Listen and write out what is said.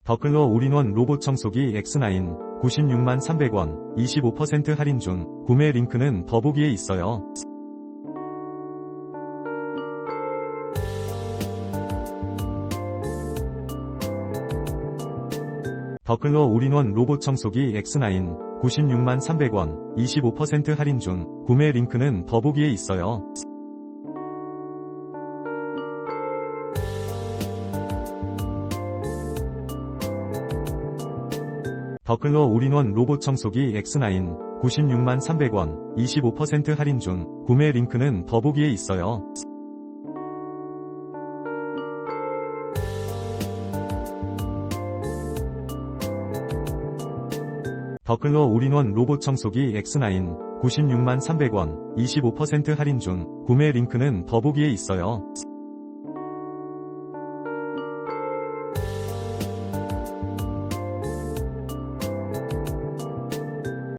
더클로 올인원 로봇청소기 X9 96만 300원 25% 할인 중. 구매 링크는 더보기에 있어요. 더클로 올인원 로봇청소기 X9 96만 300원 25% 할인 중. 구매 링크는 더보기에 있어요. 더클로 올인원 로봇청소기 X9 96만 300원 25% 할인 중. 구매 링크는 더보기에 있어요. 더클로 올인원 로봇청소기 X9 96만 300원 25% 할인 중. 구매 링크는 더보기에 있어요.